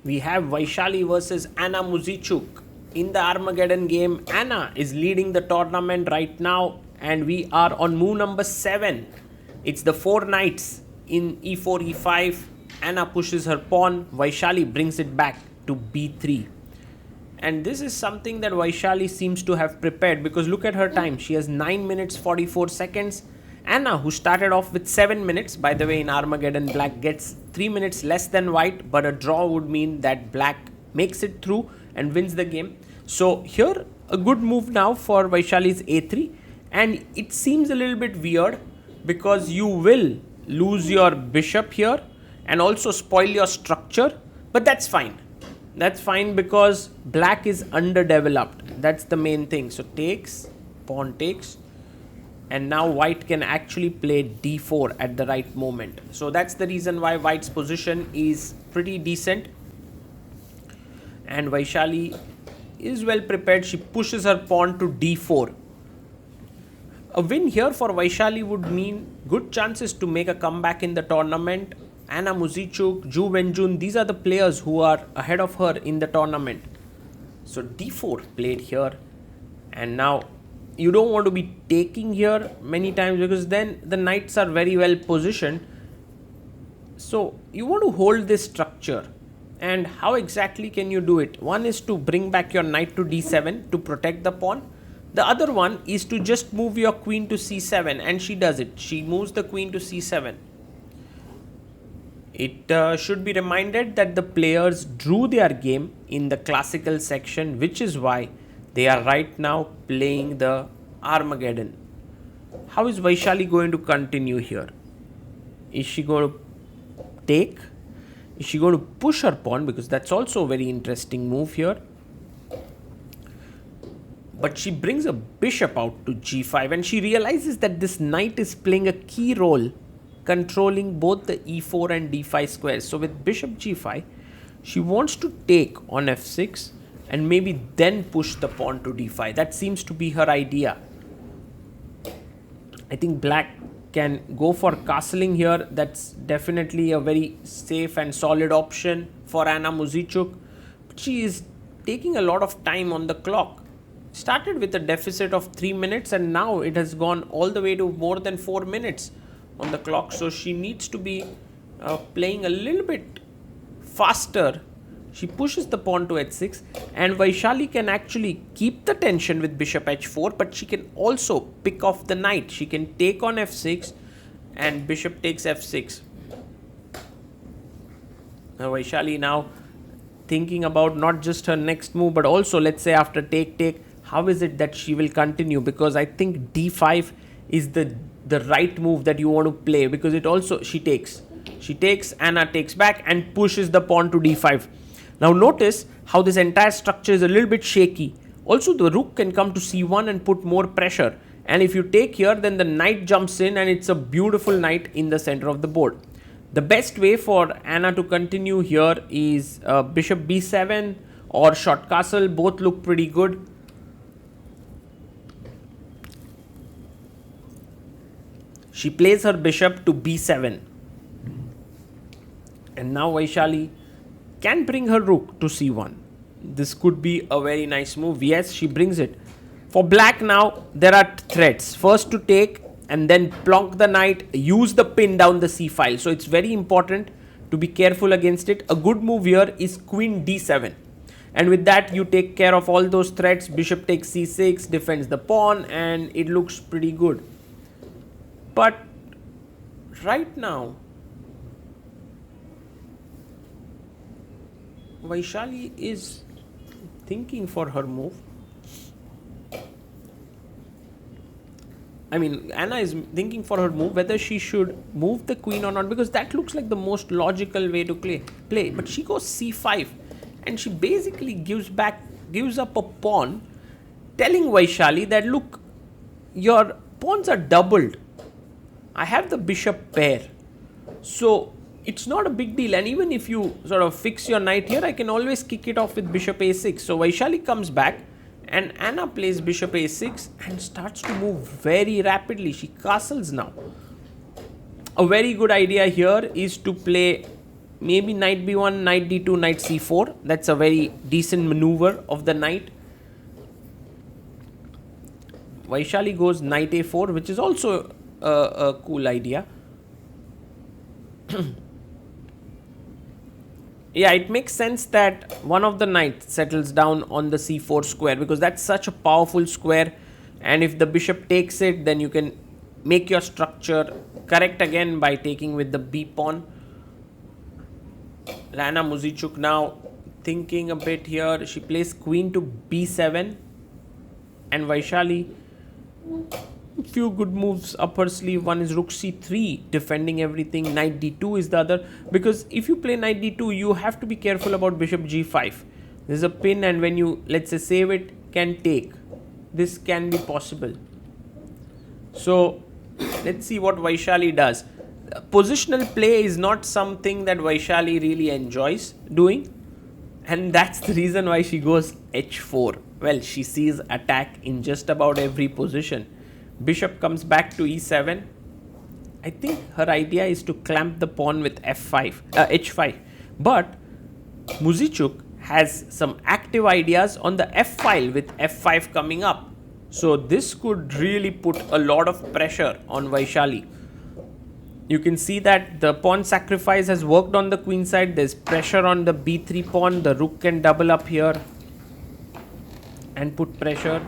We have Vaishali versus Anna Muzychuk. In the Armageddon game, Anna is leading the tournament right now, and we are on move number 7. It's the 4 knights in e4, e5. Anna pushes her pawn, Vaishali brings it back to b3. And this is something that Vaishali seems to have prepared, because look at her time. She has 9 minutes 44 seconds. Anna, who started off with 7 minutes, by the way, in Armageddon, black gets 3 minutes less than white, but a draw would mean that black makes it through and wins the game. So here, a good move now for Vaishali's a3, and it seems a little bit weird because you will lose your bishop here and also spoil your structure, but that's fine. That's fine because black is underdeveloped. That's the main thing. So takes, pawn takes, and now white can actually play d4 at the right moment. So that's the reason why white's position is pretty decent. And Vaishali is well prepared. She pushes her pawn to d4. A win here for Vaishali would mean good chances to make a comeback in the tournament. Anna Muzychuk, Ju Wenjun, these are the players who are ahead of her in the tournament. So d4 played here, and now you don't want to be taking here many times because then the knights are very well positioned. So you want to hold this structure. And how exactly can you do it? One is to bring back your knight to d7 to protect the pawn. The other one is to just move your queen to c7, and she does it. She moves the queen to c7. It should be reminded that the players drew their game in the classical section, which is why they are right now playing the Armageddon. How is Vaishali going to continue here? Is she going to take? Is she going to push her pawn? Because that's also a very interesting move here. But she brings a bishop out to g5, and she realizes that this knight is playing a key role controlling both the e4 and d5 squares. So with bishop g5, she wants to take on f6 and maybe then push the pawn to d5. That seems to be her idea. I think black can go for castling here. That's definitely a very safe and solid option for Anna Muzychuk. But she is taking a lot of time on the clock. Started with a deficit of 3 minutes, and now it has gone all the way to more than 4 minutes on the clock. So she needs to be playing a little bit faster. She pushes the pawn to h6, and Vaishali can actually keep the tension with bishop h4, but she can also pick off the knight. She can take on f6 and bishop takes f6. Now Vaishali now thinking about not just her next move, but also, let's say, after take, how is it that she will continue? Because I think d5 is the right move that you want to play, because it also, she takes, Anna takes back and pushes the pawn to d5. Now notice how this entire structure is a little bit shaky. Also, the rook can come to c1 and put more pressure, and if you take here, then the knight jumps in, and it's a beautiful knight in the center of the board. The best way for Anna to continue here is bishop b7 or short castle. Both look pretty good. She plays her bishop to b7, and now Vaishali can bring her rook to c1. This could be a very nice move. Yes, she brings it. For black now, there are threats. First to take and then plonk the knight, use the pin down the c file. So it's very important to be careful against it. A good move here is queen d7. And with that, you take care of all those threats. Bishop takes c6, defends the pawn, and it looks pretty good. But right now, Vaishali is thinking for her move. I mean, Anna is thinking for her move, whether she should move the queen or not, because that looks like the most logical way to play. But she goes c5, and she basically gives up a pawn, telling Vaishali that, look, your pawns are doubled. I have the bishop pair. So it's not a big deal, and even if you sort of fix your knight here, I can always kick it off with bishop a6. So Vaishali comes back, and Anna plays bishop a6 and starts to move very rapidly. She castles now. A very good idea here is to play maybe knight b1, knight d2, knight c4. That's a very decent maneuver of the knight. Vaishali goes knight a4, which is also a cool idea. Yeah, it makes sense that one of the knights settles down on the c4 square, because that's such a powerful square, and if the bishop takes it, then you can make your structure correct again by taking with the b pawn. Anna Muzychuk now thinking a bit here. She plays queen to b7, and Vaishali, few good moves up her sleeve. One is rook c3, defending everything. Knight d2 is the other, because if you play knight d2, you have to be careful about bishop g5. This is a pin, and when you, let's say, save it, can take. This can be possible. So let's see what Vaishali does. Positional play is not something that Vaishali really enjoys doing, and that's the reason why she goes h4. Well, she sees attack in just about every position. Bishop comes back to e7. I think her idea is to clamp the pawn with h5. But Muzychuk has some active ideas on the f file with f5 coming up. So this could really put a lot of pressure on Vaishali. You can see that the pawn sacrifice has worked on the queen side. There's pressure on the b3 pawn. The rook can double up here and put pressure.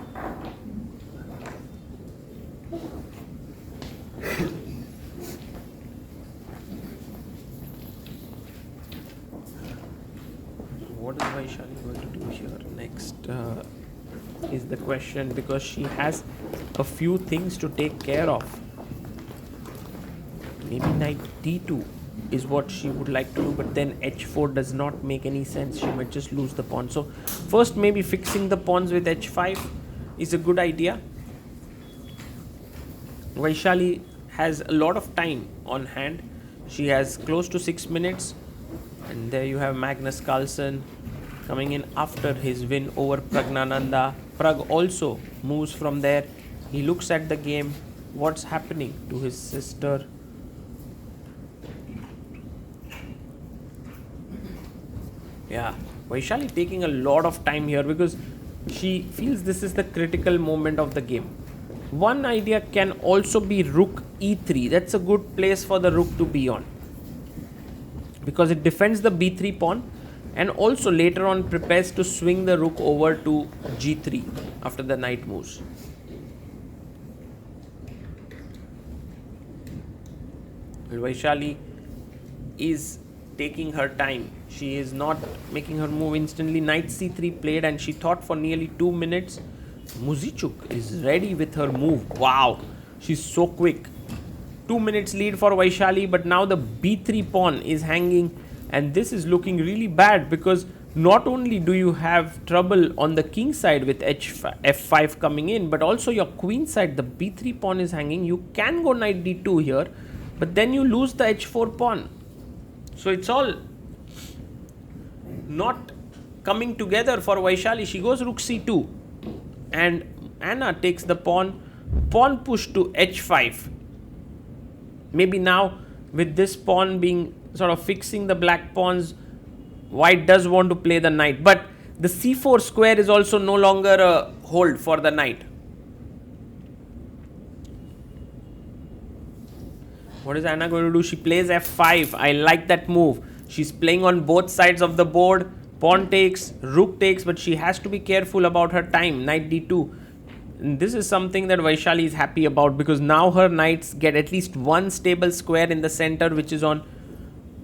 What is Vaishali going to do here next is the question, because she has a few things to take care of. Maybe knight d2 is what she would like to do, but then h4 does not make any sense. She might just lose the pawn. So first, maybe fixing the pawns with h5 is a good idea. Vaishali has a lot of time on hand. She has close to 6 minutes. And there you have Magnus Carlsen coming in after his win over Pragnananda. Prag also moves from there. He looks at the game. What's happening to his sister? Yeah, Vaishali taking a lot of time here because she feels this is the critical moment of the game. One idea can also be rook e3. That's a good place for the rook to be on, because it defends the b3 pawn and also later on prepares to swing the rook over to g3 after the knight moves. Vaishali is taking her time. She is not making her move instantly. Knight c3 played, and she thought for nearly 2 minutes. Muzychuk is ready with her move. Wow, she's so quick. 2 minutes lead for Vaishali, but now the b3 pawn is hanging, and this is looking really bad, because not only do you have trouble on the king side with f5 coming in, but also your queen side, the b3 pawn is hanging. You can go knight d2 here, but then you lose the h4 pawn. So it's all not coming together for Vaishali. She goes rook c2, and Anna takes the pawn push to h5. Maybe now with this pawn being sort of fixing the black pawns, white does want to play the knight, but the c4 square is also no longer a hold for the knight. What is Anna going to do? She plays f5. I like that move. She's playing on both sides of the board. Pawn takes, rook takes, but she has to be careful about her time. Knight d2. And this is something that Vaishali is happy about, because now her knights get at least one stable square in the center, which is on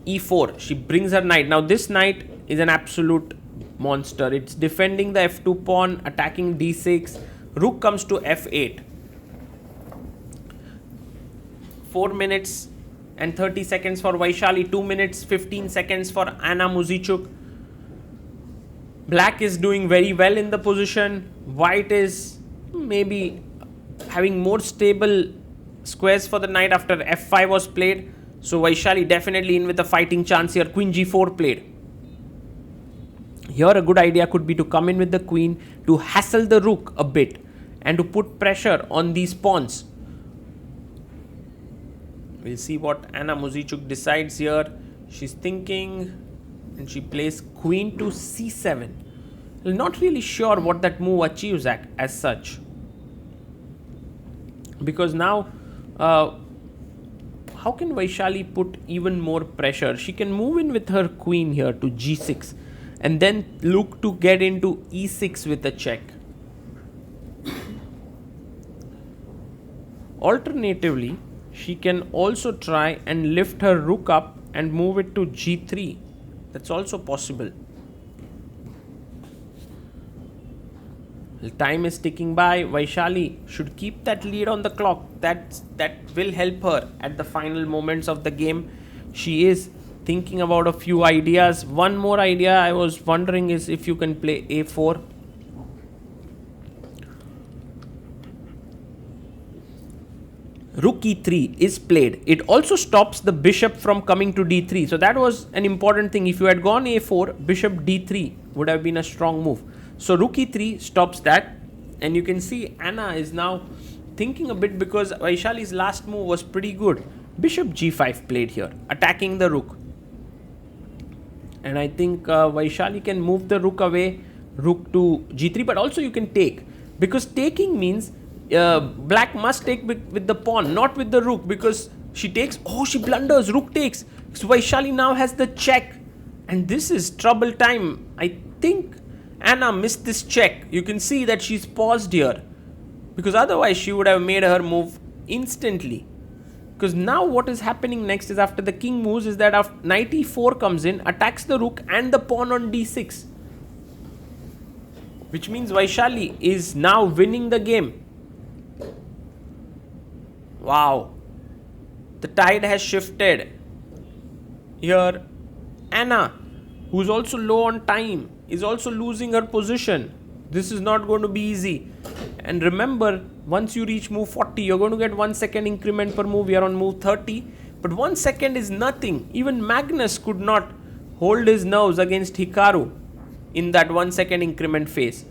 e4. She brings her knight. Now this knight is an absolute monster. It's defending the f2 pawn, attacking d6. Rook comes to f8. 4 minutes and 30 seconds for Vaishali, 2 minutes 15 seconds for Anna Muzychuk. Black is doing very well in the position. White is maybe having more stable squares for the knight after f5 was played. So Vaishali definitely in with a fighting chance here. Queen g4 played. Here a good idea could be to come in with the queen to hassle the rook a bit and to put pressure on these pawns. We'll see what Anna Muzychuk decides here. She's thinking, and she plays queen to c7. Not really sure what that move achieves as such. Because now, how can Vaishali put even more pressure? She can move in with her queen here to g6 and then look to get into e6 with a check. Alternatively, she can also try and lift her rook up and move it to g3. That's also possible. Time is ticking by. Vaishali should keep that lead on the clock. That will help her at the final moments of the game. She is thinking about a few ideas. One more idea I was wondering is if you can play a4. Rook e3 is played. It also stops the bishop from coming to d3. So that was an important thing. If you had gone a4, bishop d3 would have been a strong move. So rook e3 stops that. And you can see Anna is now thinking a bit because Vaishali's last move was pretty good. Bishop g5 played here, attacking the rook. And I think Vaishali can move the rook away, rook to g3. But also you can take. Because taking means black must take with the pawn, not with the rook, because she takes. Oh, she blunders. Rook takes. So Vaishali now has the check, and this is trouble time. I think Anna missed this check. You can see that she's paused here, because otherwise she would have made her move instantly. Because now what is happening next is after the king moves is that after knight e4 comes in, attacks the rook and the pawn on d6, which means Vaishali is now winning the game. Wow, the tide has shifted. Here, Anna, who's also low on time, is also losing her position. This is not going to be easy. And remember, once you reach move 40, you're going to get 1 second increment per move. We are on move 30. But 1 second is nothing. Even Magnus could not hold his nerves against Hikaru in that 1 second increment phase.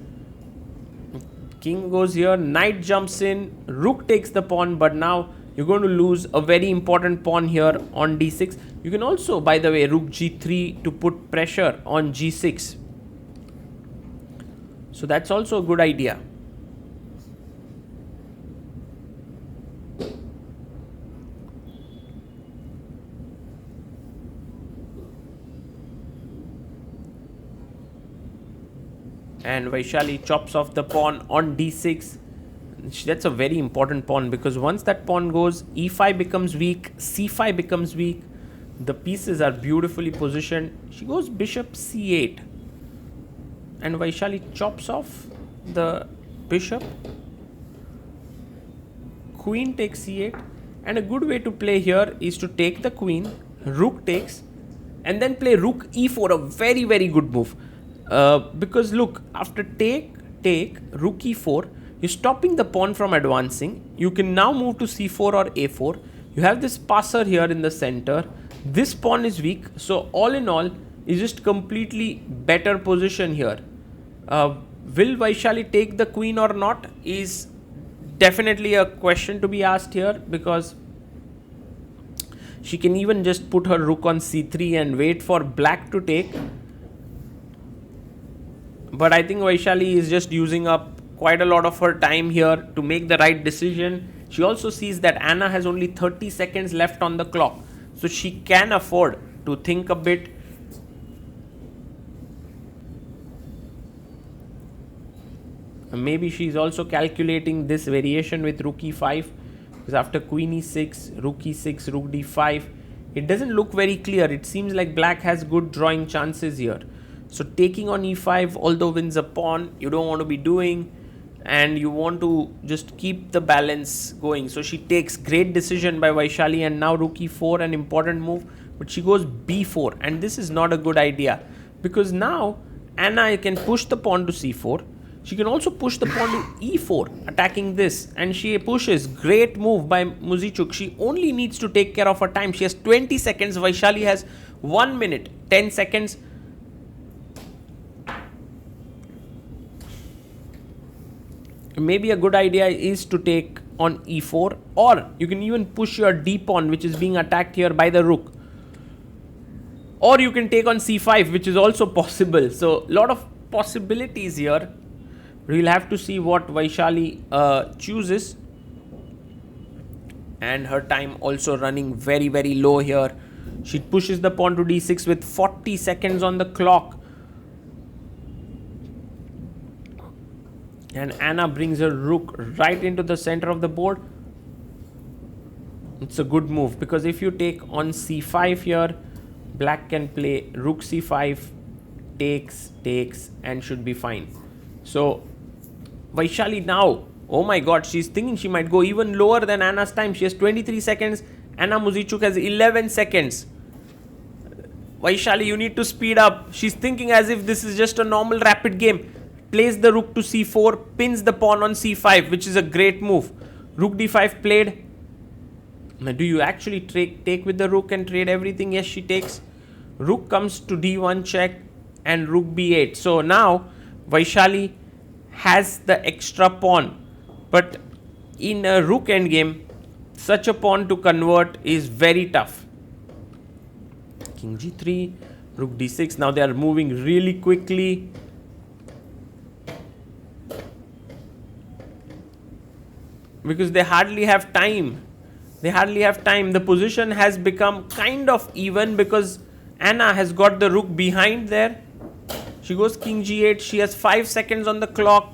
King goes here, knight jumps in, rook takes the pawn, but now you're going to lose a very important pawn here on d6. You can also, by the way, rook g3 to put pressure on g6. So that's also a good idea. And Vaishali chops off the pawn on d6. That's a very important pawn, because once that pawn goes, e5 becomes weak, c5 becomes weak. The pieces are beautifully positioned. She goes bishop c8. And Vaishali chops off the bishop. Queen takes c8. And a good way to play here is to take the queen, rook takes, and then play rook e4, a very, very good move. Because look, after take, rook e4, you're stopping the pawn from advancing. You can now move to c4 or a4. You have this passer here in the center. This pawn is weak. So all in all, is just completely better position here. Will Vaishali take the queen or not is definitely a question to be asked here, because she can even just put her rook on c3 and wait for black to take. But I think Vaishali is just using up quite a lot of her time here to make the right decision. She also sees that Anna has only 30 seconds left on the clock. So she can afford to think a bit. Maybe she's also calculating this variation with rook e5. Because after queen e6, rook e6, rook d5, it doesn't look very clear. It seems like black has good drawing chances here. So taking on e5, although wins a pawn, you don't want to be doing, and you want to just keep the balance going. So she takes, great decision by Vaishali, and now rook e4, an important move, but she goes b4, and this is not a good idea, because now Anna can push the pawn to c4. She can also push the pawn to e4, attacking this, and she pushes. Great move by Muzychuk. She only needs to take care of her time. She has 20 seconds. Vaishali has 1 minute, 10 seconds. Maybe a good idea is to take on e4, or you can even push your d pawn, which is being attacked here by the rook. Or you can take on c5, which is also possible. So lot of possibilities here. We'll have to see what Vaishali chooses. And her time also running very, very low here. She pushes the pawn to d6 with 40 seconds on the clock. And Anna brings her rook right into the center of the board. It's a good move, because if you take on c5 here, black can play rook c5, takes, and should be fine. So Vaishali now, oh my god, she's thinking she might go even lower than Anna's time. She has 23 seconds. Anna Muzychuk has 11 seconds. Vaishali, you need to speed up. She's thinking as if this is just a normal rapid game. Plays the rook to c4, pins the pawn on c5, which is a great move. Rook d5 played. Now, do you actually take with the rook and trade everything? Yes, she takes. Rook comes to d1 check and rook b8. So now Vaishali has the extra pawn. But in a rook endgame, such a pawn to convert is very tough. King g3, rook d6. Now they are moving really quickly. Because they hardly have time. The position has become kind of even because Anna has got the rook behind there. She goes king g8. She has 5 seconds on the clock.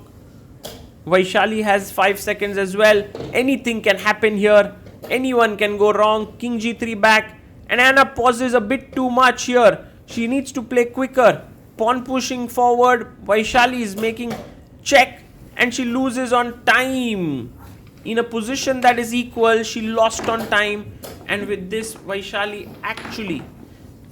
Vaishali has 5 seconds as well. Anything can happen here. Anyone can go wrong. King g3 back. And Anna pauses a bit too much here. She needs to play quicker. Pawn pushing forward. Vaishali is making check. And she loses on time. In a position that is equal, she lost on time. And with this, Vaishali actually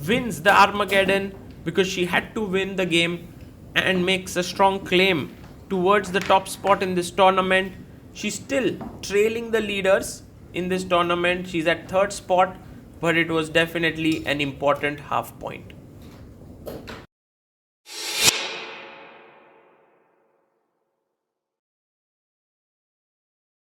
wins the Armageddon, because she had to win the game and makes a strong claim towards the top spot in this tournament. She's still trailing the leaders in this tournament. She's at 3rd spot, but it was definitely an important half point.